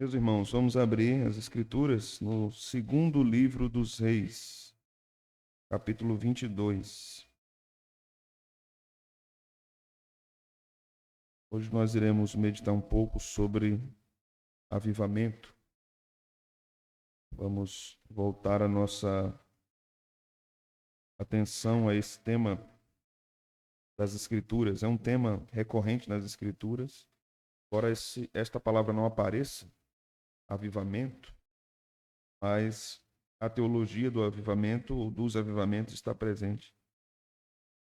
Meus irmãos, vamos abrir as Escrituras no segundo livro dos Reis, capítulo 22. Hoje nós iremos meditar um pouco sobre avivamento. Vamos voltar a nossa atenção a esse tema das Escrituras. É um tema recorrente nas Escrituras, embora esta palavra não apareça, avivamento, mas a teologia do avivamento ou dos avivamentos está presente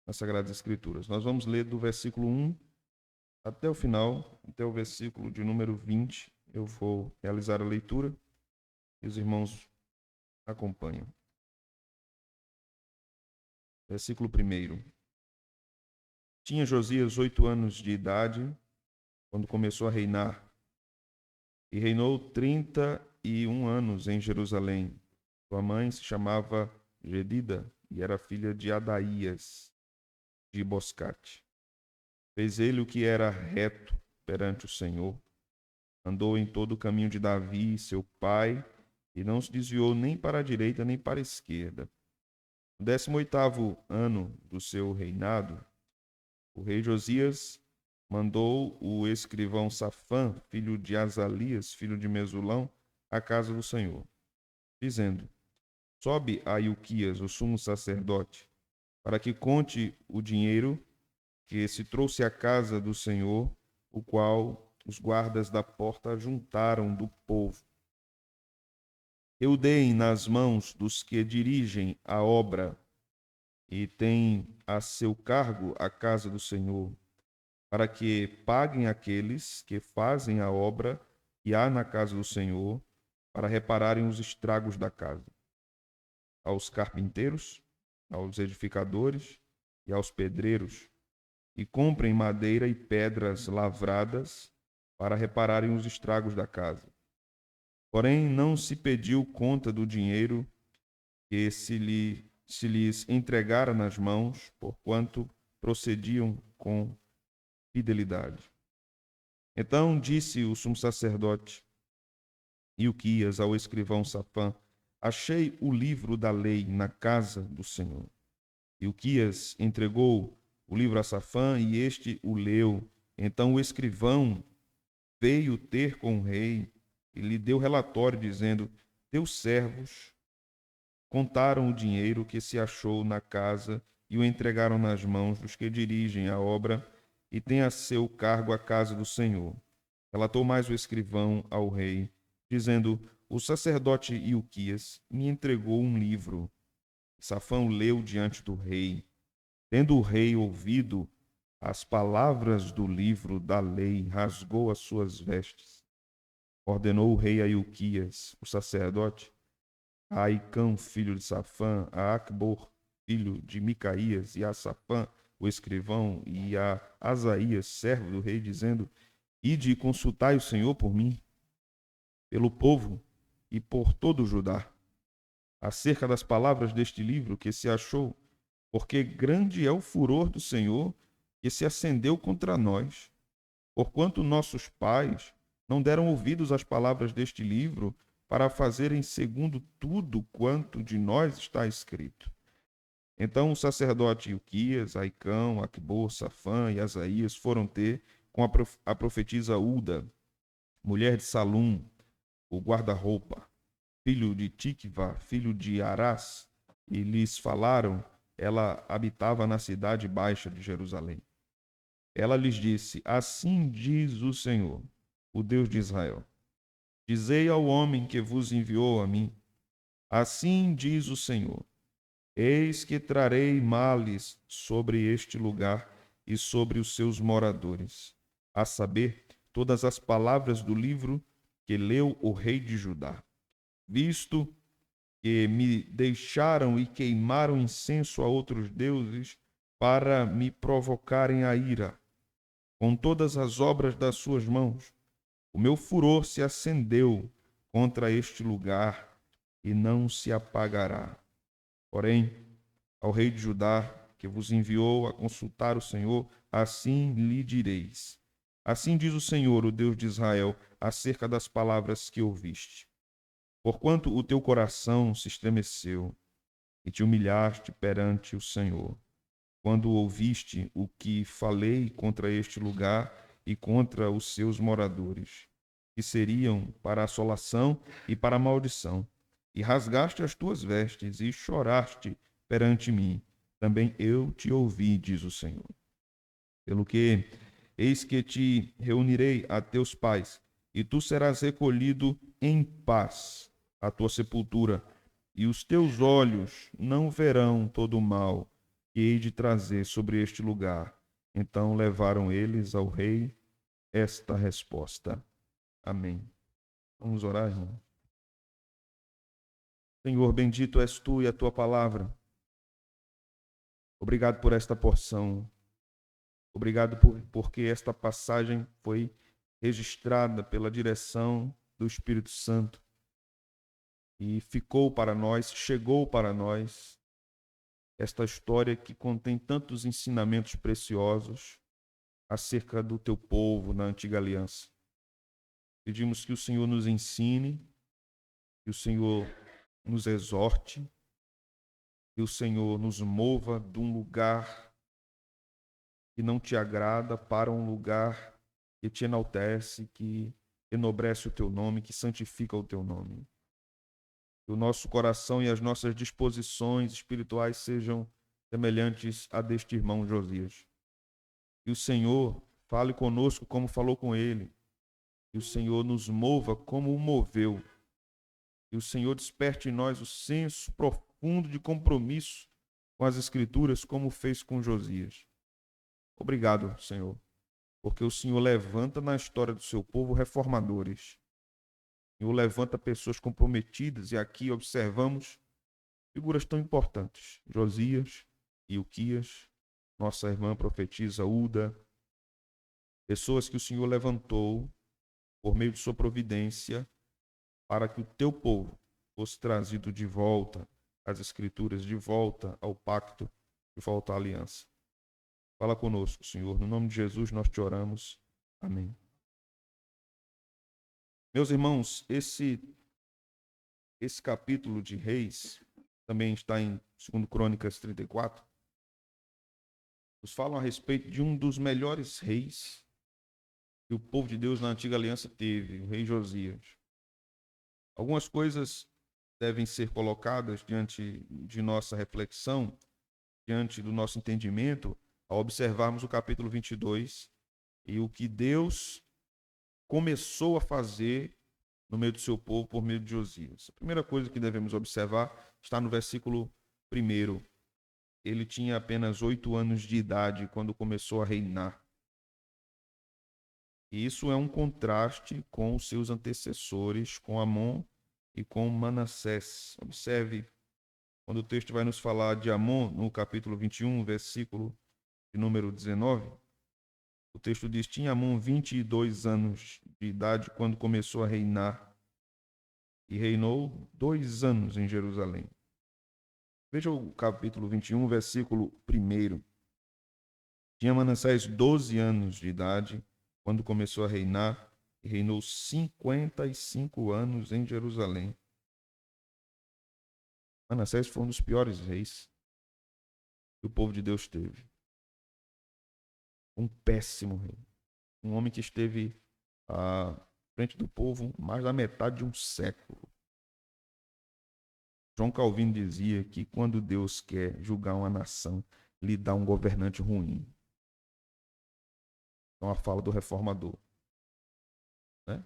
nas Sagradas Escrituras. Nós vamos ler do versículo 1 até o final, até o versículo de número 20. Eu vou realizar a leitura e os irmãos acompanham. Versículo 1. Tinha Josias 8 anos de idade quando começou a reinar, e reinou 31 anos em Jerusalém. Sua mãe se chamava Jedida e era filha de Adaías de Boscate. Fez ele o que era reto perante o Senhor. Andou em todo o caminho de Davi, seu pai, e não se desviou nem para a direita nem para a esquerda. No 18º ano do seu reinado, o rei Josias mandou o escrivão Safã, filho de Azalias, filho de Mesulão, à casa do Senhor, dizendo: Sobe a Ilquias, o sumo sacerdote, para que conte o dinheiro que se trouxe à casa do Senhor, o qual os guardas da porta juntaram do povo. Eu dei nas mãos dos que dirigem a obra e têm a seu cargo a casa do Senhor, para que paguem aqueles que fazem a obra que há na casa do Senhor, para repararem os estragos da casa. Aos carpinteiros, aos edificadores e aos pedreiros, e comprem madeira e pedras lavradas para repararem os estragos da casa. Porém, não se pediu conta do dinheiro que se lhes entregara nas mãos, porquanto procediam com fidelidade. Então disse o sumo sacerdote Ilquias ao escrivão Safã: Achei o livro da lei na casa do Senhor. Ilquias entregou o livro a Safã e este o leu. Então o escrivão veio ter com o rei e lhe deu relatório, dizendo: Teus servos contaram o dinheiro que se achou na casa e o entregaram nas mãos dos que dirigem a obra e têm a seu cargo a casa do Senhor. Relatou mais o escrivão ao rei, dizendo: O sacerdote Ilquias me entregou um livro. Safã o leu diante do rei. Tendo o rei ouvido as palavras do livro da lei, rasgou as suas vestes. Ordenou o rei a Ilquias, o sacerdote, a Aicão, filho de Safã, a Acbor, filho de Micaías, e a Safã, o escrivão, e a Asaías, servo do rei, dizendo: Ide e consultai o Senhor por mim, pelo povo e por todo o Judá, acerca das palavras deste livro que se achou, porque grande é o furor do Senhor que se acendeu contra nós, porquanto nossos pais não deram ouvidos às palavras deste livro para fazerem segundo tudo quanto de nós está escrito. Então o sacerdote Ilquias, Aicão, Acbor, Safã e Asaías foram ter com a profetisa Ulda, mulher de Salum, o guarda-roupa, filho de Tikva, filho de Arás, e lhes falaram. Ela habitava na cidade baixa de Jerusalém. Ela lhes disse: Assim diz o Senhor, o Deus de Israel: Dizei ao homem que vos enviou a mim: Assim diz o Senhor: Eis que trarei males sobre este lugar e sobre os seus moradores, a saber, todas as palavras do livro que leu o rei de Judá, visto que me deixaram e queimaram incenso a outros deuses para me provocarem a ira. Com todas as obras das suas mãos, o meu furor se acendeu contra este lugar e não se apagará. Porém, ao rei de Judá, que vos enviou a consultar o Senhor, assim lhe direis: Assim diz o Senhor, o Deus de Israel, acerca das palavras que ouviste. Porquanto o teu coração se estremeceu e te humilhaste perante o Senhor, quando ouviste o que falei contra este lugar e contra os seus moradores, que seriam para a assolação e para a maldição, e rasgaste as tuas vestes e choraste perante mim, também eu te ouvi, diz o Senhor. Pelo que, eis que te reunirei a teus pais, e tu serás recolhido em paz à tua sepultura, e os teus olhos não verão todo o mal que hei de trazer sobre este lugar. Então levaram eles ao rei esta resposta. Amém. Vamos orar, irmão. Senhor, bendito és tu e a tua palavra. Obrigado por esta porção. Obrigado porque esta passagem foi registrada pela direção do Espírito Santo e ficou para nós, chegou para nós esta história que contém tantos ensinamentos preciosos acerca do teu povo na antiga aliança. Pedimos que o Senhor nos ensine, que o Senhor nos exorte, que o Senhor nos mova de um lugar que não te agrada para um lugar que te enaltece, que enobrece o teu nome, que santifica o teu nome. Que o nosso coração e as nossas disposições espirituais sejam semelhantes a deste irmão Josias. Que o Senhor fale conosco como falou com ele. Que o Senhor nos mova como o moveu. Que o Senhor desperte em nós o senso profundo de compromisso com as Escrituras, como fez com Josias. Obrigado, Senhor, porque o Senhor levanta na história do seu povo reformadores. O Senhor levanta pessoas comprometidas, e aqui observamos figuras tão importantes. Josias, Ilquias, nossa irmã profetisa Uda, pessoas que o Senhor levantou por meio de sua providência para que o teu povo fosse trazido de volta às Escrituras, de volta ao pacto, de volta à aliança. Fala conosco, Senhor. No nome de Jesus nós te oramos. Amém. Meus irmãos, esse capítulo de Reis também está em 2 Crônicas 34. Nos falam a respeito de um dos melhores reis que o povo de Deus na antiga aliança teve, o rei Josias. Algumas coisas devem ser colocadas diante de nossa reflexão, diante do nosso entendimento, ao observarmos o capítulo 22 e o que Deus começou a fazer no meio do seu povo por meio de Josias. A primeira coisa que devemos observar está no versículo 1. Ele tinha apenas 8 anos de idade quando começou a reinar. E isso é um contraste com os seus antecessores, com Amon e com Manassés. Observe, quando o texto vai nos falar de Amon, no capítulo 21, versículo de número 19, o texto diz: tinha Amon 22 anos de idade quando começou a reinar, e reinou 2 anos em Jerusalém. Veja o capítulo 21, versículo 1. Tinha Manassés 12 anos de idade quando começou a reinar, e reinou 55 anos em Jerusalém. Manassés foi um dos piores reis que o povo de Deus teve. Um péssimo rei. Um homem que esteve à frente do povo mais da metade de um século. João Calvino dizia que quando Deus quer julgar uma nação, lhe dá um governante ruim. Então a fala do reformador. Né?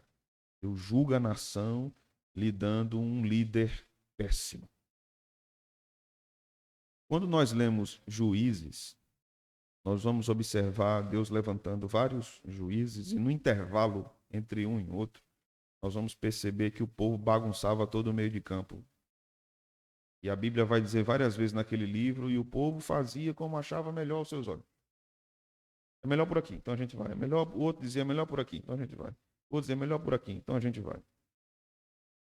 Deus julga a nação lhe dando um líder péssimo. Quando nós lemos Juízes, nós vamos observar Deus levantando vários juízes, e no intervalo entre um e outro, nós vamos perceber que o povo bagunçava todo o meio de campo. E a Bíblia vai dizer várias vezes naquele livro, e o povo fazia como achava melhor aos seus olhos. É melhor por aqui, então a gente vai. É melhor, o outro dizia, é melhor por aqui, então a gente vai. O outro dizia, é melhor por aqui, então a gente vai.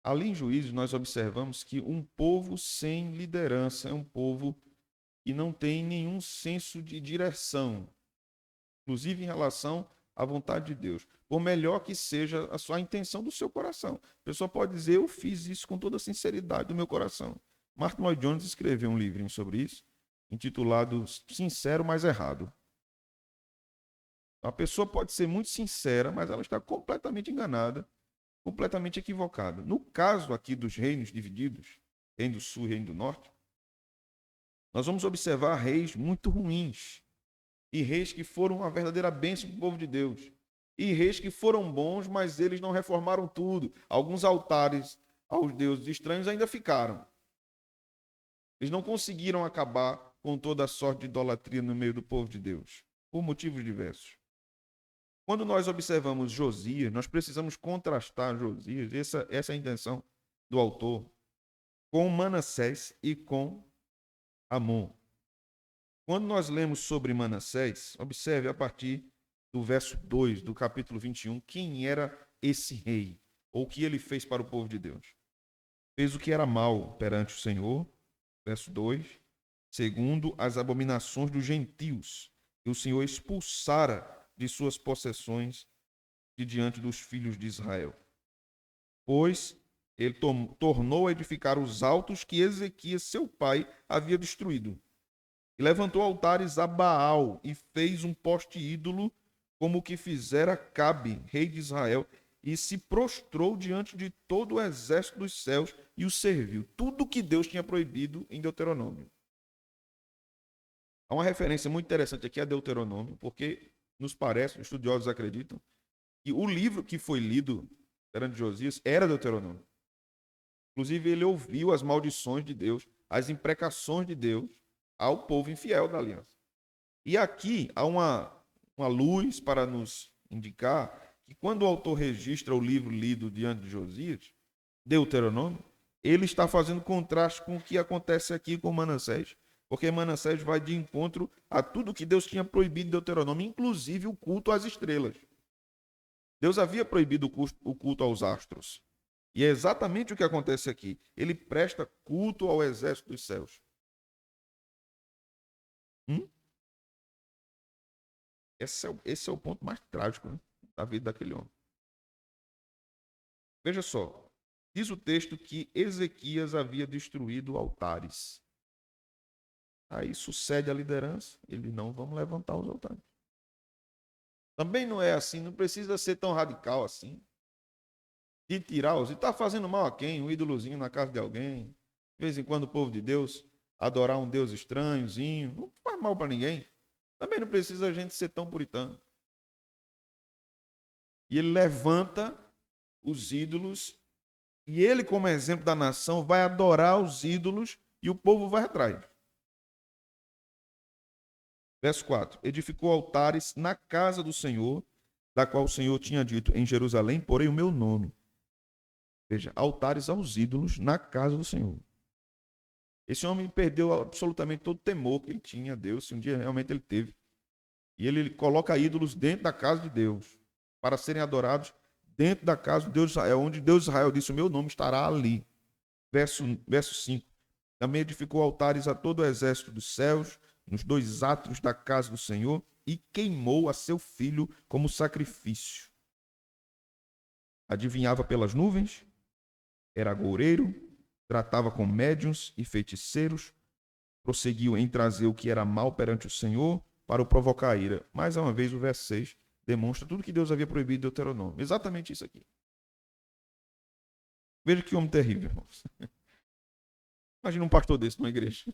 Ali em Juízes, nós observamos que um povo sem liderança é um povo que não tem nenhum senso de direção, inclusive em relação a vontade de Deus, por melhor que seja a sua intenção do seu coração. A pessoa pode dizer, eu fiz isso com toda a sinceridade do meu coração. Martin Lloyd Jones escreveu um livrinho sobre isso, intitulado Sincero, mas Errado. A pessoa pode ser muito sincera, mas ela está completamente enganada, completamente equivocada. No caso aqui dos reinos divididos, Reino do Sul e Reino do Norte, nós vamos observar reis muito ruins, e reis que foram uma verdadeira bênção para o povo de Deus, e reis que foram bons, mas eles não reformaram tudo. Alguns altares aos deuses estranhos ainda ficaram. Eles não conseguiram acabar com toda a sorte de idolatria no meio do povo de Deus, por motivos diversos. Quando nós observamos Josias, nós precisamos contrastar Josias, essa é a intenção do autor, com Manassés e com Amon. Quando nós lemos sobre Manassés, observe a partir do verso 2 do capítulo 21, quem era esse rei, ou o que ele fez para o povo de Deus. Fez o que era mal perante o Senhor, verso 2, segundo as abominações dos gentios, que o Senhor expulsara de suas possessões de diante dos filhos de Israel. Pois ele tornou a edificar os altos que Ezequias, seu pai, havia destruído. E levantou altares a Baal e fez um poste ídolo, como o que fizera Acabe, rei de Israel, e se prostrou diante de todo o exército dos céus e o serviu. Tudo que Deus tinha proibido em Deuteronômio. Há uma referência muito interessante aqui a Deuteronômio, porque nos parece, os estudiosos acreditam, que o livro que foi lido perante Josias era Deuteronômio. Inclusive, ele ouviu as maldições de Deus, as imprecações de Deus ao povo infiel da aliança. E aqui há uma luz para nos indicar que quando o autor registra o livro lido diante de Josias, Deuteronômio, ele está fazendo contraste com o que acontece aqui com Manassés, porque Manassés vai de encontro a tudo que Deus tinha proibido em Deuteronômio, inclusive o culto às estrelas. Deus havia proibido o culto aos astros. E é exatamente o que acontece aqui. Ele presta culto ao exército dos céus. Esse é o ponto mais trágico, né, da vida daquele homem. Veja só, diz o texto que Ezequias havia destruído altares. Aí sucede a liderança, ele não vamos levantar os altares. Também não é assim, não precisa ser tão radical assim. De tirar os... Está fazendo mal a quem? Um ídolozinho na casa de alguém. De vez em quando o povo de Deus adorar um Deus estranhozinho. Não faz mal para ninguém. Também não precisa a gente ser tão puritano. E ele levanta os ídolos e ele, como exemplo da nação, vai adorar os ídolos e o povo vai atrás. Verso 4. Edificou altares na casa do Senhor, da qual o Senhor tinha dito, em Jerusalém, porém o meu nome. Veja, altares aos ídolos na casa do Senhor. Esse homem perdeu absolutamente todo o temor que ele tinha a Deus, se um dia realmente ele teve. E ele coloca ídolos dentro da casa de Deus, para serem adorados dentro da casa de Deus de Israel, onde Deus de Israel disse, o meu nome estará ali. Verso 5. Também edificou altares a todo o exército dos céus, nos dois átrios da casa do Senhor, e queimou a seu filho como sacrifício. Adivinhava pelas nuvens, era agoureiro, tratava com médiuns e feiticeiros, prosseguiu em trazer o que era mal perante o Senhor para o provocar a ira. Mais uma vez, o verso 6 demonstra tudo que Deus havia proibido em Deuteronômio. Exatamente isso aqui. Veja que homem terrível, irmãos. Imagina um pastor desse numa igreja.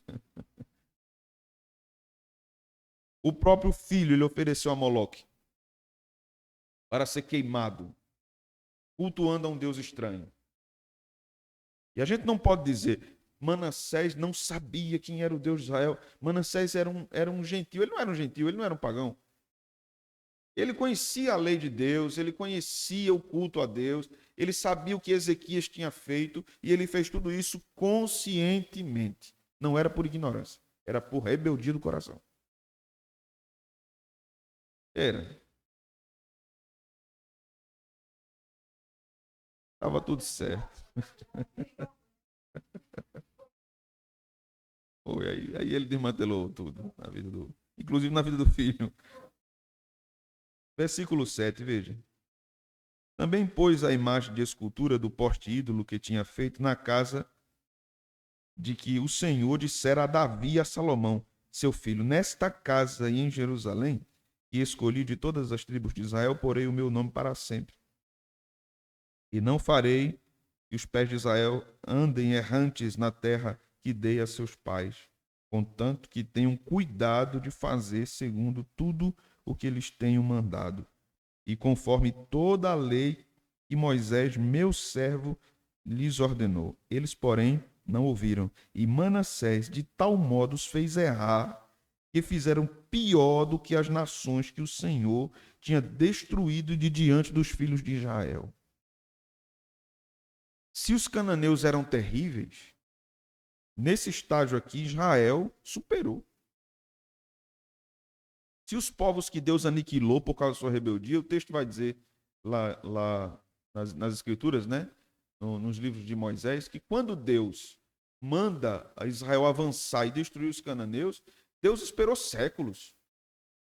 O próprio filho ele ofereceu a Moloque para ser queimado, cultuando a um Deus estranho. E a gente não pode dizer, Manassés não sabia quem era o Deus de Israel. Manassés era um gentil. Ele não era um gentil, ele não era um pagão. Ele conhecia a lei de Deus, ele conhecia o culto a Deus, ele sabia o que Ezequias tinha feito e ele fez tudo isso conscientemente. Não era por ignorância, era por rebeldia do coração. Era. Estava tudo certo. Foi, aí ele desmantelou tudo na vida inclusive na vida do filho. Versículo 7, veja. Também pôs a imagem de escultura do poste ídolo que tinha feito na casa de que o Senhor dissera a Davi e a Salomão, seu filho: nesta casa e em Jerusalém, que escolhi de todas as tribos de Israel, porei o meu nome para sempre. E não farei que os pés de Israel andem errantes na terra que dei a seus pais, contanto que tenham cuidado de fazer segundo tudo o que lhes tenho mandado, e conforme toda a lei que Moisés, meu servo, lhes ordenou. Eles, porém, não ouviram. E Manassés de tal modo os fez errar, que fizeram pior do que as nações que o Senhor tinha destruído de diante dos filhos de Israel. Se os cananeus eram terríveis, nesse estágio aqui, Israel superou. Se os povos que Deus aniquilou por causa da sua rebeldia, o texto vai dizer lá nas Escrituras, né? Nos livros de Moisés, que quando Deus manda a Israel avançar e destruir os cananeus, Deus esperou séculos.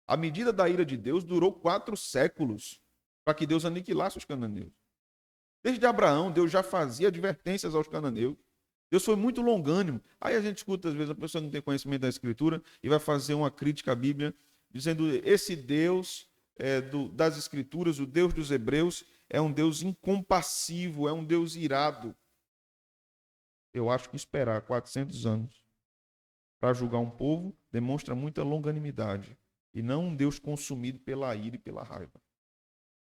A medida da ira de Deus durou 4 séculos para que Deus aniquilasse os cananeus. Desde Abraão, Deus já fazia advertências aos cananeus. Deus foi muito longânimo. Aí a gente escuta, às vezes, a pessoa não tem conhecimento da Escritura e vai fazer uma crítica à Bíblia, dizendo esse Deus das Escrituras, o Deus dos Hebreus, é um Deus incompassivo, é um Deus irado. Eu acho que esperar 400 anos para julgar um povo demonstra muita longanimidade e não um Deus consumido pela ira e pela raiva.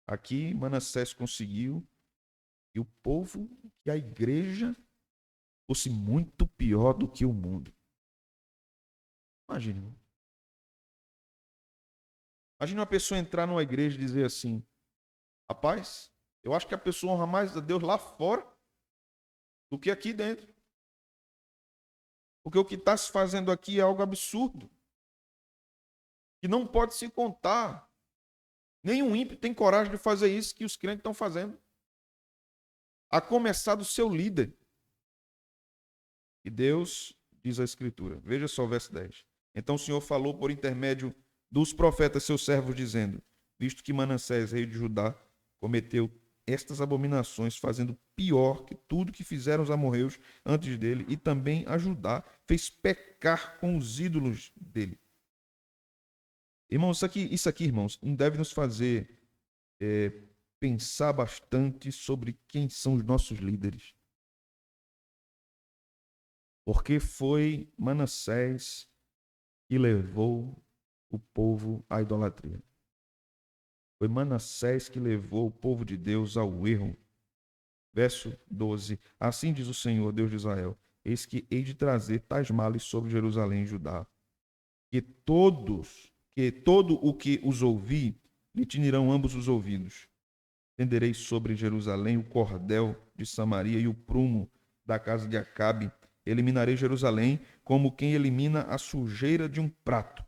Aqui Manassés conseguiu que o povo, que a igreja fosse muito pior do que o mundo. Imagine, irmão. Imagina uma pessoa entrar numa igreja e dizer assim: rapaz, eu acho que a pessoa honra mais a Deus lá fora do que aqui dentro. Porque o que está se fazendo aqui é algo absurdo. Que não pode se contar. Nenhum ímpio tem coragem de fazer isso que os crentes estão fazendo. A começar do seu líder. E Deus diz a Escritura. Veja só o verso 10. Então o Senhor falou por intermédio dos profetas, seus servos, dizendo: visto que Manassés, rei de Judá, cometeu estas abominações, fazendo pior que tudo que fizeram os amorreus antes dele, e também a Judá fez pecar com os ídolos dele. Irmãos, isso aqui, irmãos, deve nos fazer pensar bastante sobre quem são os nossos líderes. Porque foi Manassés que levou o povo à idolatria. Foi Manassés que levou o povo de Deus ao erro. Verso 12. Assim diz o Senhor, Deus de Israel: eis que hei de trazer tais males sobre Jerusalém e Judá, que todo o que os ouvir, lhe tinirão ambos os ouvidos. Tenderei sobre Jerusalém o cordel de Samaria e o prumo da casa de Acabe. Eliminarei Jerusalém como quem elimina a sujeira de um prato.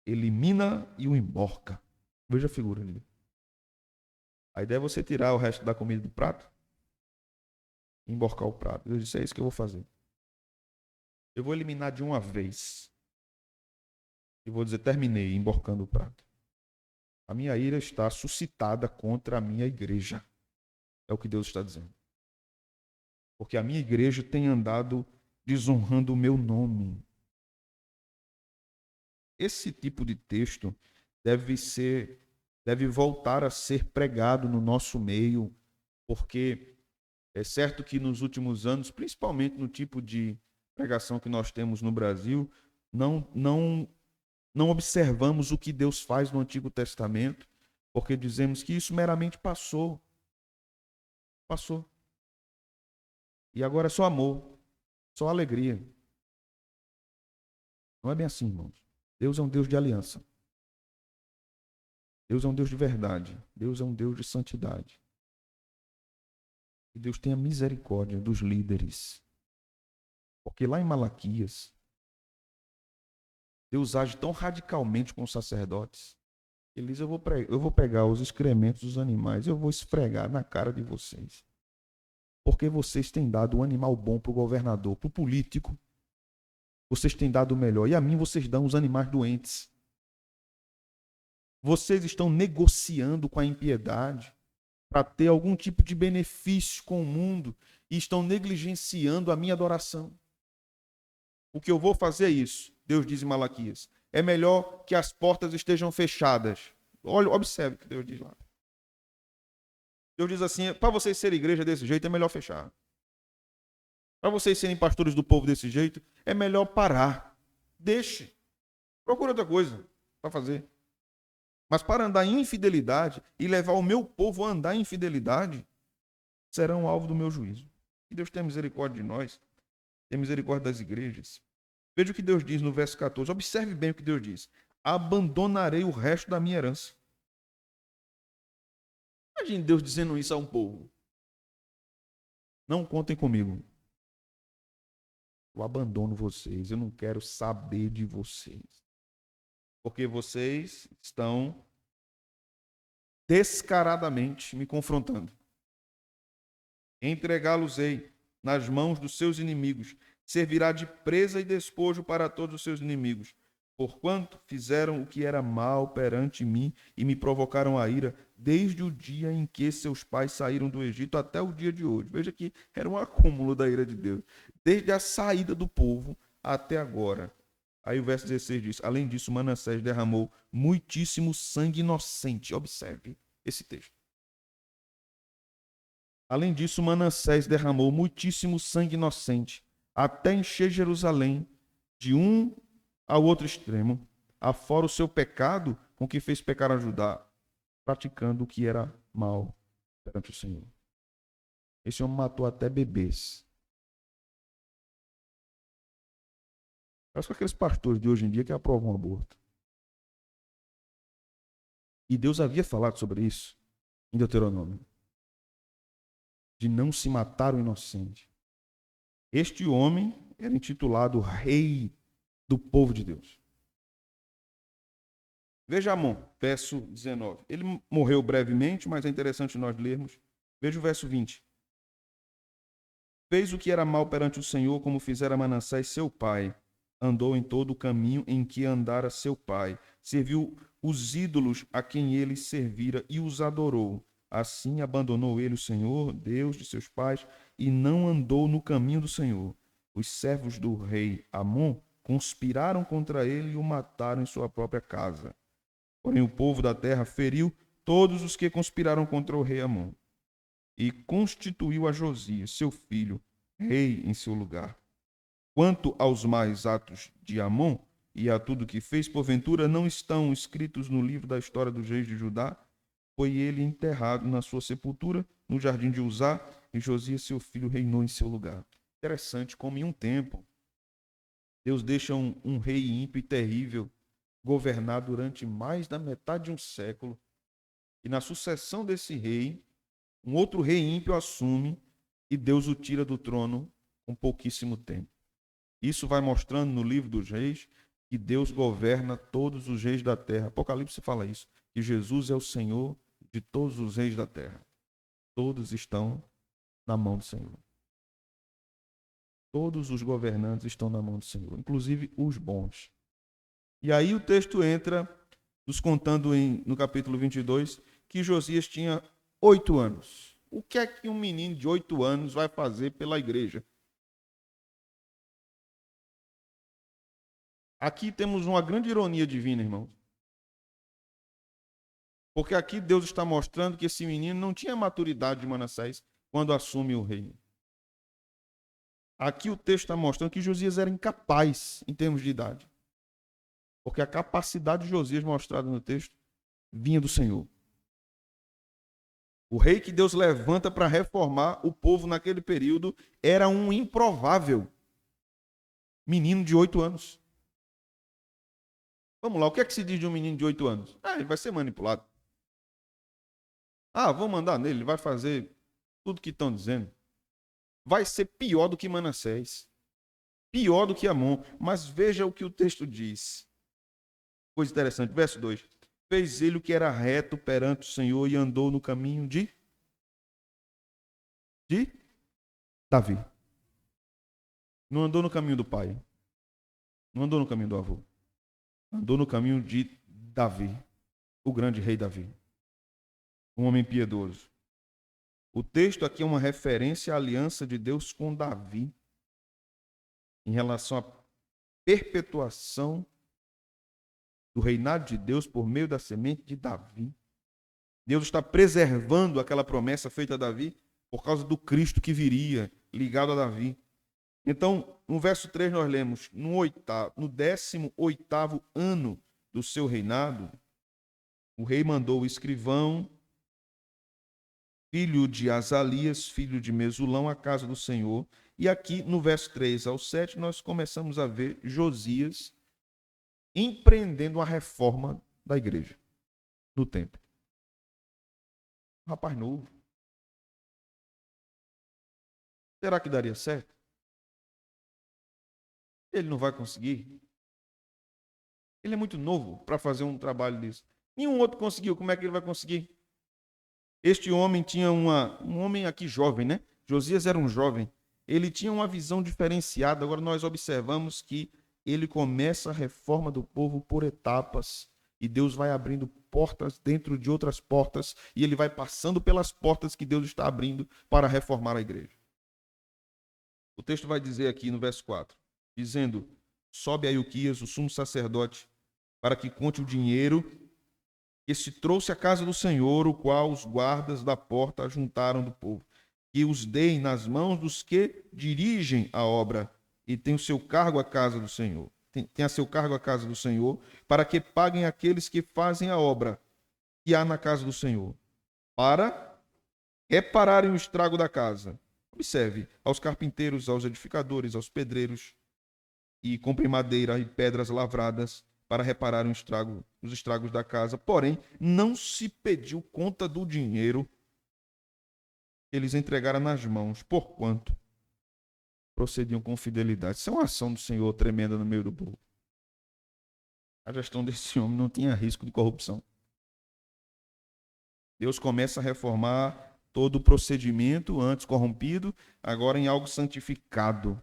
Elimina e o emborca. Veja a figura ali. A ideia é você tirar o resto da comida do prato e emborcar o prato. Eu disse: é isso que eu vou fazer. Eu vou eliminar de uma vez. E vou dizer: terminei emborcando o prato. A minha ira está suscitada contra a minha igreja. É o que Deus está dizendo. Porque a minha igreja tem andado desonrando o meu nome. Esse tipo de texto deve voltar a ser pregado no nosso meio, porque é certo que nos últimos anos, principalmente no tipo de pregação que nós temos no Brasil, não observamos o que Deus faz no Antigo Testamento, porque dizemos que isso meramente passou. Passou. E agora é só amor, só alegria. Não é bem assim, irmãos. Deus é um Deus de aliança. Deus é um Deus de verdade. Deus é um Deus de santidade. E Deus tenha misericórdia dos líderes. Porque lá em Malaquias, Deus age tão radicalmente com os sacerdotes. Ele diz: eu vou pegar os excrementos dos animais, eu vou esfregar na cara de vocês. Porque vocês têm dado um animal bom para o governador, para o político. Vocês têm dado o melhor. E a mim vocês dão os animais doentes. Vocês estão negociando com a impiedade para ter algum tipo de benefício com o mundo e estão negligenciando a minha adoração. O que eu vou fazer é isso. Deus diz em Malaquias. É melhor que as portas estejam fechadas. Olha, observe o que Deus diz lá. Deus diz assim, para vocês serem igreja desse jeito, é melhor fechar. Para vocês serem pastores do povo desse jeito, é melhor parar. Deixe. Procura outra coisa para fazer. Mas para andar em infidelidade e levar o meu povo a andar em infidelidade, serão alvo do meu juízo. Que Deus tenha misericórdia de nós, tenha misericórdia das igrejas. Veja o que Deus diz no verso 14. Observe bem o que Deus diz. Abandonarei o resto da minha herança. Imagine Deus dizendo isso a um povo. Não contem comigo. Eu abandono vocês. Eu não quero saber de vocês. Porque vocês estão descaradamente me confrontando. Entregá-los-ei nas mãos dos seus inimigos. Servirá de presa e despojo para todos os seus inimigos. Porquanto fizeram o que era mal perante mim e me provocaram a ira, desde o dia em que seus pais saíram do Egito até o dia de hoje. Veja que era um acúmulo da ira de Deus. Desde a saída do povo até agora. Aí o verso 16 diz, além disso, Manassés derramou muitíssimo sangue inocente. Observe esse texto. Além disso, Manassés derramou muitíssimo sangue inocente, até encher Jerusalém de um ao outro extremo, afora o seu pecado com que fez pecar a Judá, praticando o que era mal perante o Senhor. Esse homem matou até bebês. Parece com aqueles pastores de hoje em dia que aprovam o aborto. E Deus havia falado sobre isso em Deuteronômio. De não se matar o inocente. Este homem era intitulado Rei do povo de Deus. Veja Amon, verso 19. Ele morreu brevemente, mas é interessante nós lermos. Veja o verso 20. Fez o que era mal perante o Senhor, como fizera Manassés seu pai. Andou em todo o caminho em que andara seu pai. Serviu os ídolos a quem ele servira e os adorou. Assim abandonou ele o Senhor, Deus de seus pais, e não andou no caminho do Senhor. Os servos do rei Amon conspiraram contra ele e o mataram em sua própria casa. Porém o povo da terra feriu todos os que conspiraram contra o rei Amon e constituiu a Josias, seu filho, rei em seu lugar. Quanto aos mais atos de Amon e a tudo que fez, porventura não estão escritos no livro da história dos reis de Judá? Foi ele enterrado na sua sepultura, no jardim de Uzá, e Josias, seu filho, reinou em seu lugar. Interessante como em um tempo Deus deixa um rei ímpio e terrível governar durante mais da metade de um século. E na sucessão desse rei, um outro rei ímpio assume e Deus o tira do trono com pouquíssimo tempo. Isso vai mostrando no livro dos reis que Deus governa todos os reis da terra. Apocalipse fala isso, que Jesus é o Senhor de todos os reis da terra. Todos estão na mão do Senhor. Todos os governantes estão na mão do Senhor, inclusive os bons. E aí o texto entra, nos contando no capítulo 22, que Josias tinha 8 anos. O que é que um menino de 8 anos vai fazer pela igreja? Aqui temos uma grande ironia divina, irmãos. Porque aqui Deus está mostrando que esse menino não tinha maturidade de Manassés quando assume o reino. Aqui o texto está mostrando que Josias era incapaz em termos de idade. Porque a capacidade de Josias mostrada no texto vinha do Senhor. O rei que Deus levanta para reformar o povo naquele período era um improvável menino de 8 anos. Vamos lá, o que é que se diz de um menino de 8 anos? Ele vai ser manipulado. Vou mandar nele, ele vai fazer tudo que estão dizendo. Vai ser pior do que Manassés. Pior do que Amon. Mas veja o que o texto diz. Coisa interessante, verso 2. Fez ele o que era reto perante o Senhor e andou no caminho de Davi. Não andou no caminho do pai. Não andou no caminho do avô. Andou no caminho de Davi. o grande rei Davi, um homem piedoso. O texto aqui é uma referência à aliança de Deus com Davi em relação à perpetuação do reinado de Deus por meio da semente de Davi. Deus está preservando aquela promessa feita a Davi por causa do Cristo que viria ligado a Davi. Então, no verso 3 nós lemos, no 18º ano do seu reinado, o rei mandou o escrivão, filho de Azalias, filho de Mesulão, à casa do Senhor. E aqui, no verso 3 ao 7, nós começamos a ver Josias empreendendo a reforma da igreja, no templo. Um rapaz novo. Será que daria certo? Ele não vai conseguir? Ele é muito novo para fazer um trabalho desse. Nenhum outro conseguiu, como é que ele vai conseguir? Este homem tinha um homem aqui jovem, né? Josias era um jovem. Ele tinha uma visão diferenciada. Agora nós observamos que ele começa a reforma do povo por etapas. E Deus vai abrindo portas dentro de outras portas. E ele vai passando pelas portas que Deus está abrindo para reformar a igreja. O texto vai dizer aqui no verso 4, dizendo, sobe a Ilquias, o sumo sacerdote, para que conte o dinheiro que se trouxe à casa do Senhor, o qual os guardas da porta ajuntaram do povo, e os deem nas mãos dos que dirigem a obra e tem o seu cargo a casa do Senhor. Tem a seu cargo a casa do Senhor, para que paguem aqueles que fazem a obra que há na casa do Senhor, para repararem o estrago da casa. Observe, aos carpinteiros, aos edificadores, aos pedreiros, e comprem madeira e pedras lavradas para reparar os estragos da casa. Porém, não se pediu conta do dinheiro que eles entregaram nas mãos, porquanto procediam com fidelidade. Isso é uma ação do Senhor tremenda no meio do povo. A gestão desse homem não tinha risco de corrupção. Deus começa a reformar todo o procedimento antes corrompido, agora em algo santificado.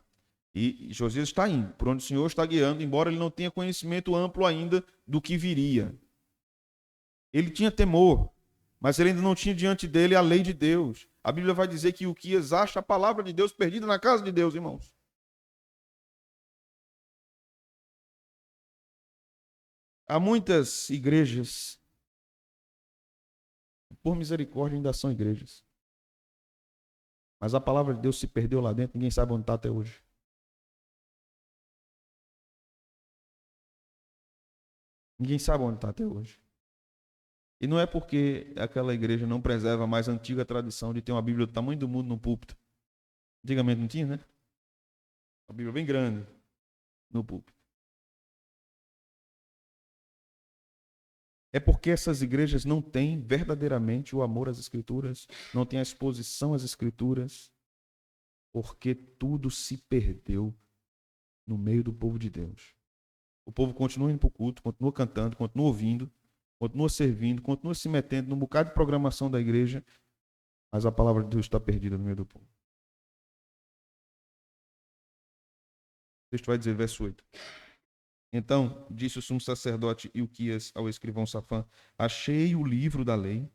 E Josias está indo, por onde o Senhor está guiando, embora ele não tenha conhecimento amplo ainda do que viria. Ele tinha temor, mas ele ainda não tinha diante dele a lei de Deus. A Bíblia vai dizer que Ilquias acha a palavra de Deus perdida na casa de Deus, irmãos. Há muitas igrejas, por misericórdia, ainda são igrejas. Mas a palavra de Deus se perdeu lá dentro, ninguém sabe onde está até hoje. Ninguém sabe onde está até hoje. E não é porque aquela igreja não preserva a mais antiga tradição de ter uma Bíblia do tamanho do mundo no púlpito. Antigamente não tinha, né? Uma Bíblia bem grande no púlpito. É porque essas igrejas não têm verdadeiramente o amor às Escrituras, não têm a exposição às Escrituras, porque tudo se perdeu no meio do povo de Deus. O povo continua indo para o culto, continua cantando, continua ouvindo, continua servindo, continua se metendo num bocado de programação da igreja, mas a palavra de Deus está perdida no meio do povo. O texto vai dizer, verso 8. Então, disse o sumo sacerdote Ilquias ao escrivão Safã, achei o livro da lei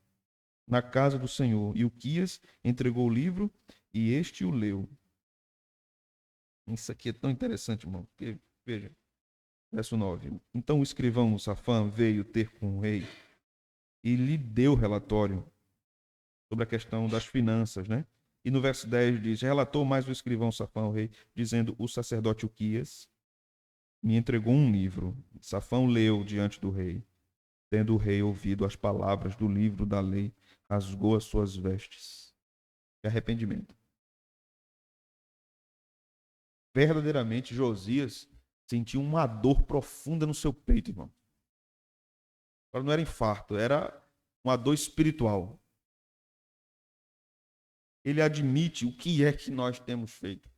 na casa do Senhor. Ilquias entregou o livro e este o leu. Isso aqui é tão interessante, irmão, porque, veja, verso 9. Então o escrivão Safã veio ter com o rei e lhe deu relatório sobre a questão das finanças, né? E no verso 10 diz, relatou mais o escrivão Safã ao rei, dizendo, o sacerdote Ilquias me entregou um livro. Safã leu diante do rei. Tendo o rei ouvido as palavras do livro da lei, rasgou as suas vestes. Que arrependimento. Verdadeiramente, Josias sentiu uma dor profunda no seu peito, irmão. Agora não era infarto, era uma dor espiritual. Ele admite o que é que nós temos feito.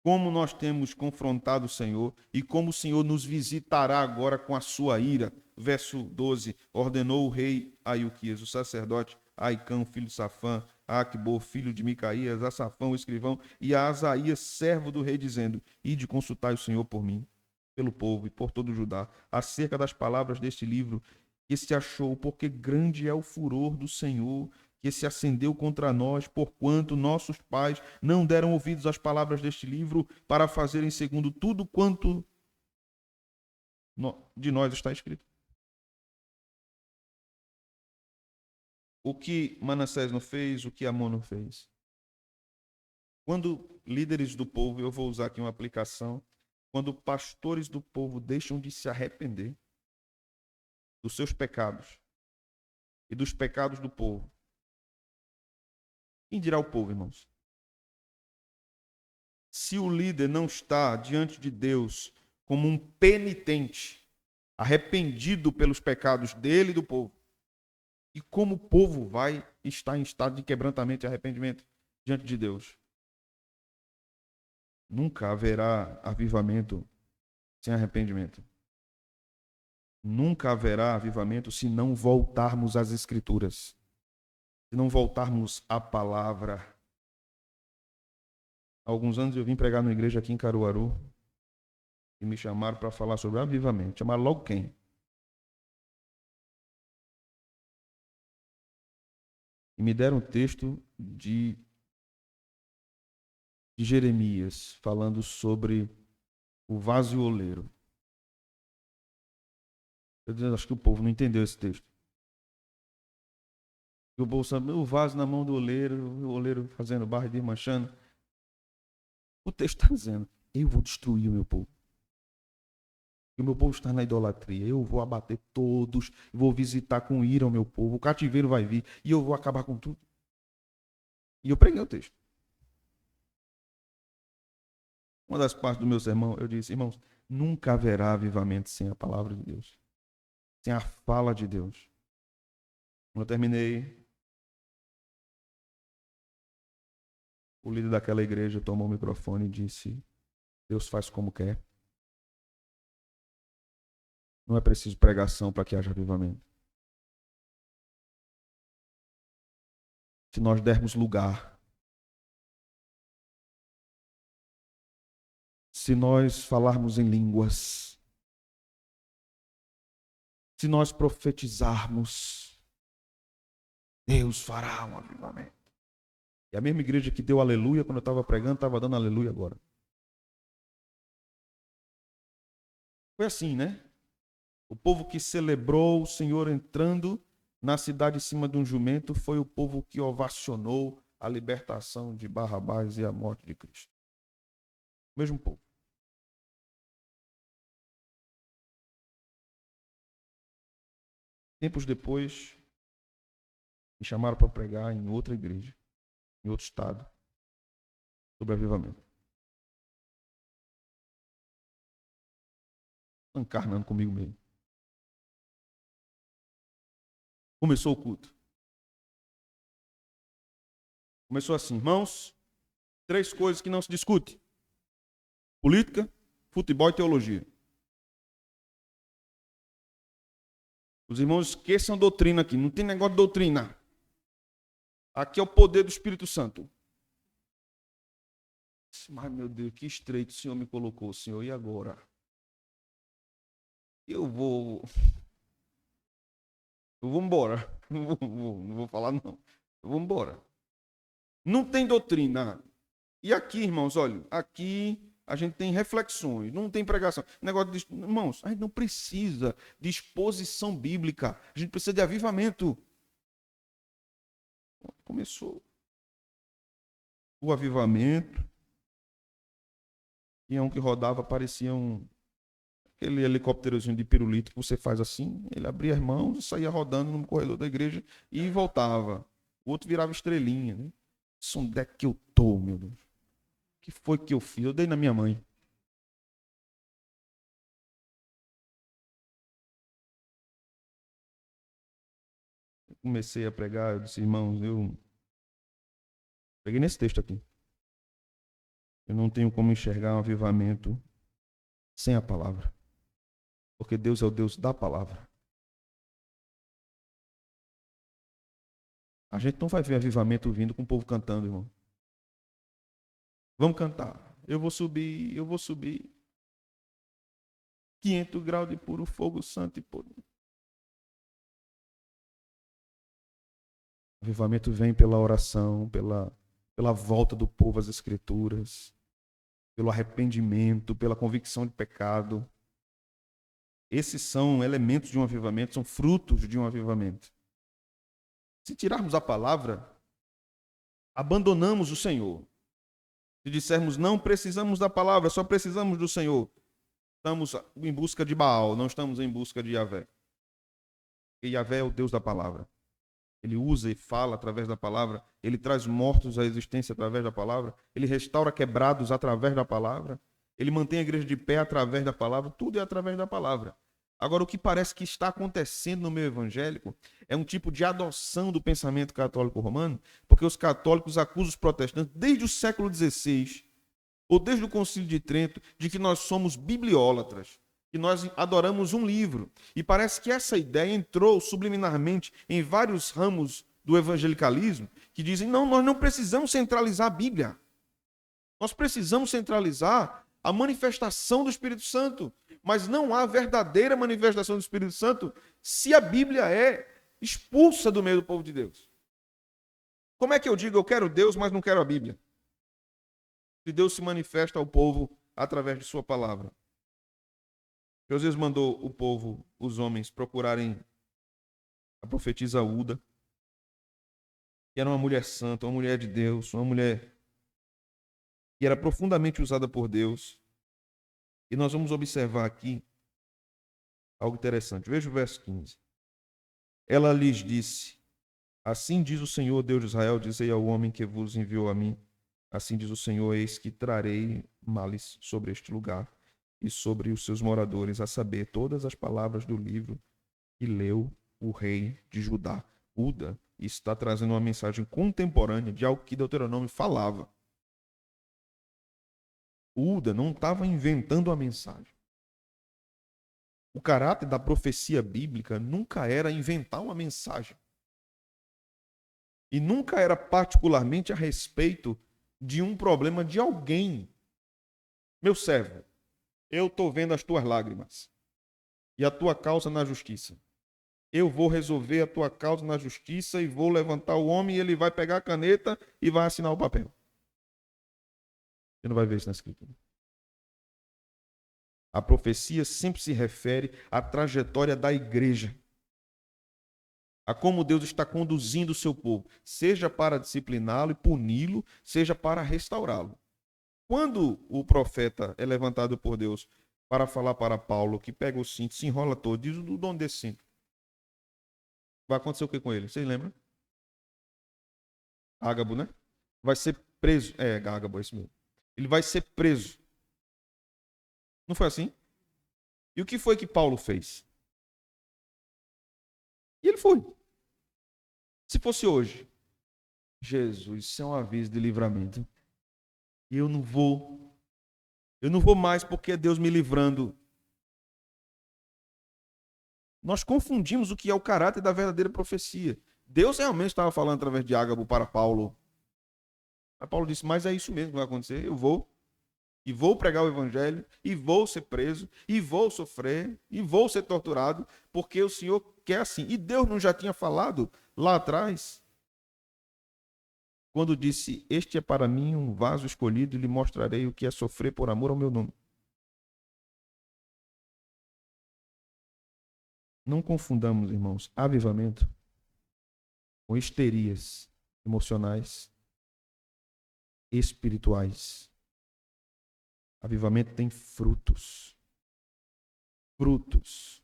Como nós temos confrontado o Senhor e como o Senhor nos visitará agora com a sua ira. Verso 12, ordenou o rei a Ilquias, o sacerdote, a Aicão, filho de Safã, a Aquibor, filho de Micaías, a Safão, o escrivão, e a Asaías, servo do rei, dizendo, ide consultai o Senhor por mim, pelo povo e por todo o Judá, acerca das palavras deste livro que se achou, porque grande é o furor do Senhor, que se acendeu contra nós, porquanto nossos pais não deram ouvidos às palavras deste livro, para fazerem segundo tudo quanto de nós está escrito. O que Manassés não fez, o que Amon não fez. Quando líderes do povo, eu vou usar aqui uma aplicação, quando pastores do povo deixam de se arrepender dos seus pecados e dos pecados do povo, quem dirá o povo, irmãos? Se o líder não está diante de Deus como um penitente, arrependido pelos pecados dele e do povo, e como o povo vai estar em estado de quebrantamento e arrependimento diante de Deus? Nunca haverá avivamento sem arrependimento. Nunca haverá avivamento se não voltarmos às Escrituras, se não voltarmos à palavra. Há alguns anos eu vim pregar numa igreja aqui em Caruaru e me chamaram para falar sobre avivamento. Chamaram logo quem? E me deram um texto de Jeremias, falando sobre o vaso e o oleiro. Eu acho que o povo não entendeu esse texto. O povo sabe, o vaso na mão do oleiro, o oleiro fazendo barro e desmanchando. O texto está dizendo, eu vou destruir o meu povo. O meu povo está na idolatria. Eu vou abater todos, vou visitar com ira o meu povo. O cativeiro vai vir e eu vou acabar com tudo. E eu preguei o texto. Uma das partes do meu sermão, eu disse, irmãos, nunca haverá avivamento sem a palavra de Deus, sem a fala de Deus. Quando eu terminei, o líder daquela igreja tomou o microfone e disse, Deus faz como quer. Não é preciso pregação para que haja avivamento. Se nós dermos lugar, se nós falarmos em línguas, se nós profetizarmos, Deus fará um avivamento. E a mesma igreja que deu aleluia quando eu estava pregando, estava dando aleluia agora. Foi assim, né? O povo que celebrou o Senhor entrando na cidade em cima de um jumento foi o povo que ovacionou a libertação de Barrabás e a morte de Cristo. O mesmo povo. Tempos depois, me chamaram para pregar em outra igreja, em outro estado, sobre avivamento. Encarnando comigo mesmo. Começou o culto. Começou assim, irmãos, 3 coisas que não se discute: política, futebol e teologia. Os irmãos esqueçam a doutrina aqui, não tem negócio de doutrina. Aqui é o poder do Espírito Santo. Mas, meu Deus, que estreito o Senhor me colocou, Senhor, e agora? Eu vou embora. Não vou falar, não. Eu vou embora. Não tem doutrina. E aqui, irmãos, olha, aqui a gente tem reflexões, não tem pregação. Negócio de, irmãos, a gente não precisa de exposição bíblica, a gente precisa de avivamento. Começou o avivamento, e um que rodava parecia aquele helicópterozinho de pirulito que você faz assim, ele abria as mãos e saía rodando no corredor da igreja e voltava. O outro virava estrelinha, né? Onde é que eu tô, meu Deus? O que foi que eu fiz? Eu dei na minha mãe. Eu comecei a pregar, eu disse, irmãos, eu peguei nesse texto aqui. Eu não tenho como enxergar um avivamento sem a palavra. Porque Deus é o Deus da palavra. A gente não vai ver avivamento vindo com o povo cantando, irmão. Vamos cantar. Eu vou subir, eu vou subir. 500 graus de puro fogo santo e puro. O avivamento vem pela oração, pela volta do povo às Escrituras, pelo arrependimento, pela convicção de pecado. Esses são elementos de um avivamento, são frutos de um avivamento. Se tirarmos a palavra, abandonamos o Senhor. Se dissermos não precisamos da palavra, só precisamos do Senhor, estamos em busca de Baal, não estamos em busca de Yahvé. E Yahvé é o Deus da palavra. Ele usa e fala através da palavra, ele traz mortos à existência através da palavra, ele restaura quebrados através da palavra, ele mantém a igreja de pé através da palavra, tudo é através da palavra. Agora, o que parece que está acontecendo no meio evangélico é um tipo de adoção do pensamento católico romano, porque os católicos acusam os protestantes desde o século XVI, ou desde o Concílio de Trento, de que nós somos bibliólatras, que nós adoramos um livro. E parece que essa ideia entrou subliminarmente em vários ramos do evangelicalismo, que dizem, não, nós não precisamos centralizar a Bíblia. Nós precisamos centralizar a manifestação do Espírito Santo. Mas não há verdadeira manifestação do Espírito Santo se a Bíblia é expulsa do meio do povo de Deus. Como é que eu digo, eu quero Deus, mas não quero a Bíblia? Se Deus se manifesta ao povo através de sua palavra. Josias mandou o povo, os homens, procurarem a profetisa Uda, que era uma mulher santa, uma mulher de Deus, uma mulher que era profundamente usada por Deus. E nós vamos observar aqui algo interessante. Veja o verso 15. Ela lhes disse, assim diz o Senhor, Deus de Israel, dizei ao homem que vos enviou a mim, assim diz o Senhor, eis que trarei males sobre este lugar e sobre os seus moradores, a saber, todas as palavras do livro que leu o rei de Judá. Uda está trazendo uma mensagem contemporânea de algo que Deuteronômio falava. Uda não estava inventando a mensagem. O caráter da profecia bíblica nunca era inventar uma mensagem. E nunca era particularmente a respeito de um problema de alguém. Meu servo, eu estou vendo as tuas lágrimas e a tua causa na justiça. Eu vou resolver a tua causa na justiça e vou levantar o homem e ele vai pegar a caneta e vai assinar o papel. Você não vai ver isso na escritura. A profecia sempre se refere à trajetória da igreja, a como Deus está conduzindo o seu povo, seja para discipliná-lo e puni-lo, seja para restaurá-lo. Quando o profeta é levantado por Deus para falar para Paulo, que pega o cinto, se enrola todo, diz o dono desse cinto, vai acontecer o que com ele? Vocês lembram? Ágabo, né? Vai ser preso. É, Ágabo, é isso mesmo. Ele vai ser preso. Não foi assim? E o que foi que Paulo fez? E ele foi. Se fosse hoje, Jesus, isso é um aviso de livramento. E eu não vou mais porque é Deus me livrando. Nós confundimos o que é o caráter da verdadeira profecia. Deus realmente estava falando através de Ágabo para Paulo. Mas Paulo disse, mas é isso mesmo que vai acontecer. Eu vou. E vou pregar o evangelho. E vou ser preso. E vou sofrer. E vou ser torturado. Porque o Senhor quer assim. E Deus não já tinha falado lá atrás? Quando disse, este é para mim um vaso escolhido e lhe mostrarei o que é sofrer por amor ao meu nome. Não confundamos, irmãos, avivamento com histerias emocionais, espirituais. Avivamento tem frutos. Frutos.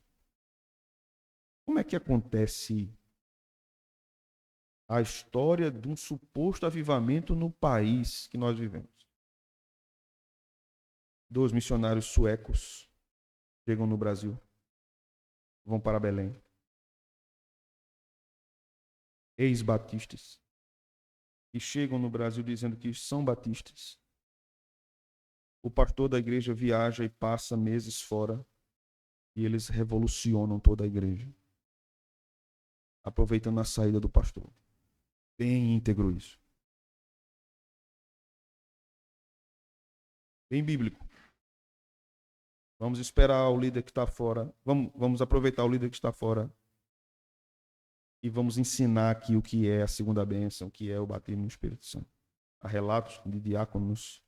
Como é que acontece a história de um suposto avivamento no país que nós vivemos? 2 missionários suecos chegam no Brasil, vão para Belém. Ex-batistas que chegam no Brasil dizendo que são batistas. O pastor da igreja viaja e passa meses fora e eles revolucionam toda a igreja, aproveitando a saída do pastor. Bem íntegro isso. Bem bíblico. Vamos esperar o líder que está fora. Vamos aproveitar o líder que está fora E vamos ensinar aqui o que é a segunda bênção, o que é o batismo no Espírito Santo. Há relatos de diáconos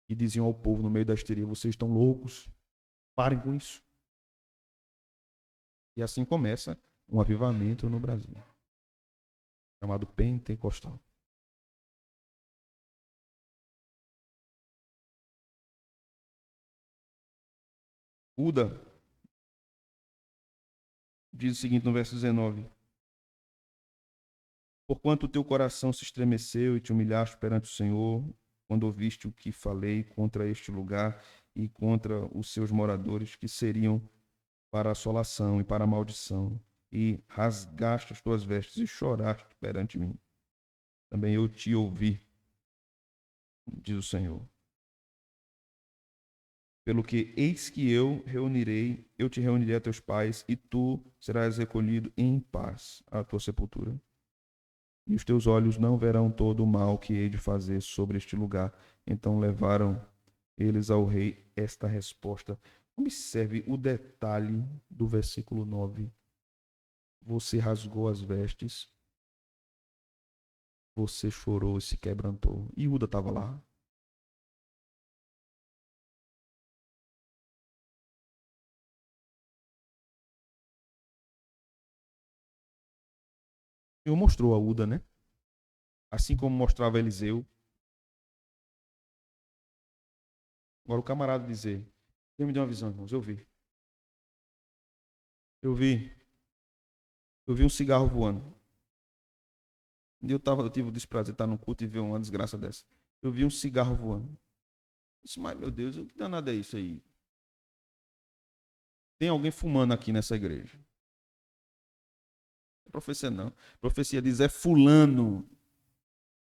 que diziam ao povo no meio da histeria: vocês estão loucos, parem com isso. E assim começa um avivamento no Brasil, chamado pentecostal. Uda diz o seguinte no verso 19: porquanto o teu coração se estremeceu e te humilhaste perante o Senhor, quando ouviste o que falei contra este lugar e contra os seus moradores, que seriam para a assolação e para a maldição, e rasgaste as tuas vestes e choraste perante mim. Também eu te ouvi, diz o Senhor. Pelo que eis que eu te reunirei a teus pais, e tu serás recolhido em paz à tua sepultura. E os teus olhos não verão todo o mal que hei de fazer sobre este lugar. Então levaram eles ao rei esta resposta. Observe o detalhe do versículo 9. Você rasgou as vestes, você chorou e se quebrantou. E Uda estava lá. O Senhor mostrou a Uda, né? Assim como mostrava a Eliseu. Agora o camarada dizer: Deus me deu uma visão, irmãos, eu vi. Eu vi um cigarro voando. Eu tive o desprazer de estar no culto e ver uma desgraça dessa. Eu vi um cigarro voando. Eu disse, mas meu Deus, o que danado é isso aí? Tem alguém fumando aqui nessa igreja. Não é profecia não. A profecia diz, é fulano.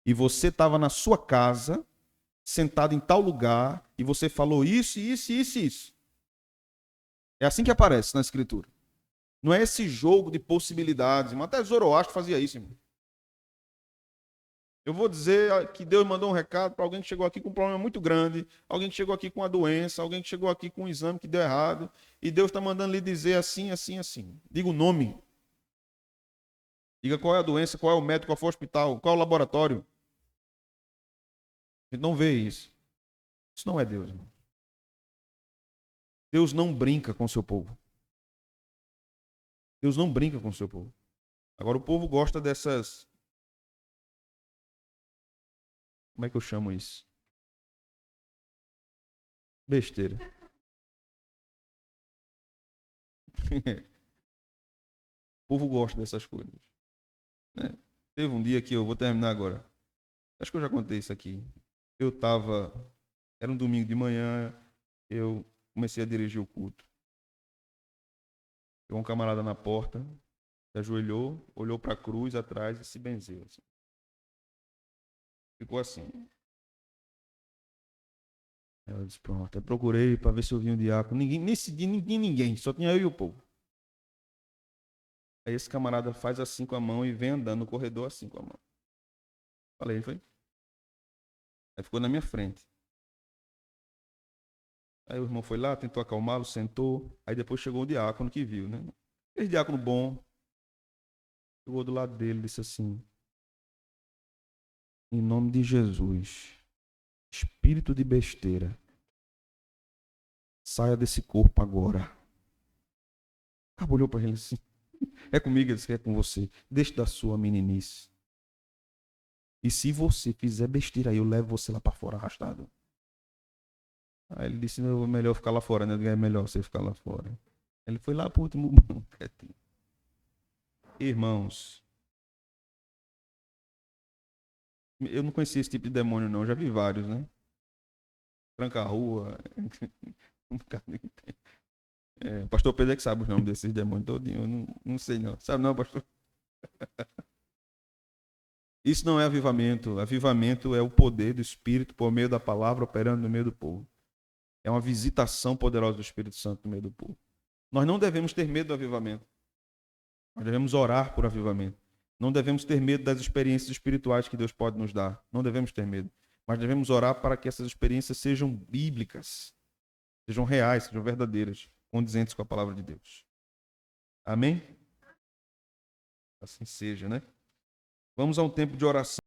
E você estava na sua casa, sentado em tal lugar, e você falou isso, isso, isso, isso. É assim que aparece na escritura. Não é esse jogo de possibilidades. Até Zoroastro fazia isso, irmão. Eu vou dizer que Deus mandou um recado para alguém que chegou aqui com um problema muito grande, alguém que chegou aqui com uma doença, alguém que chegou aqui com um exame que deu errado, e Deus está mandando lhe dizer assim, assim, assim. Diga o nome. Diga qual é a doença, qual é o médico, qual foi o hospital, qual é o laboratório. A gente não vê isso. Isso não é Deus, irmão. Deus não brinca com o seu povo. Deus não brinca com o seu povo. Agora o povo gosta dessas... Como é que eu chamo isso? Besteira. O povo gosta dessas coisas. Né? Teve um dia que eu vou terminar agora. Acho que eu já contei isso aqui. Eu estava... Era um domingo de manhã, eu comecei a dirigir o culto. Chegou um camarada na porta, se ajoelhou, olhou para a cruz atrás e se benzeu. Assim. Ficou assim. Aí eu disse, pronto. Eu procurei para ver se eu vi um diácono. Nesse dia ninguém, só tinha eu e o povo. Aí esse camarada faz assim com a mão e vem andando no corredor assim com a mão. Falei, foi? Aí ficou na minha frente. Aí o irmão foi lá, tentou acalmá-lo, sentou. Aí depois chegou o diácono que viu, né? Esse diácono bom. Chegou do lado dele e disse assim, em nome de Jesus, espírito de besteira, saia desse corpo agora. Acabou, olhou para ele assim, é comigo, ele disse, é com você. Deixe da sua meninice. E se você fizer besteira aí, eu levo você lá para fora arrastado. Aí ele disse, não, é melhor ficar lá fora, né? É melhor você ficar lá fora. Ele foi lá pro último banco. Irmãos, eu não conhecia esse tipo de demônio, não. Eu já vi vários, né? Tranca a rua. O pastor Pedro é que sabe os nomes desses demônios todinho. Eu não sei, não. Sabe não, pastor? Isso não é avivamento. Avivamento é o poder do Espírito por meio da palavra operando no meio do povo. É uma visitação poderosa do Espírito Santo no meio do povo. Nós não devemos ter medo do avivamento. Nós devemos orar por avivamento. Não devemos ter medo das experiências espirituais que Deus pode nos dar. Não devemos ter medo. Mas devemos orar para que essas experiências sejam bíblicas, sejam reais, sejam verdadeiras, condizentes com a palavra de Deus. Amém? Assim seja, né? Vamos a um tempo de oração.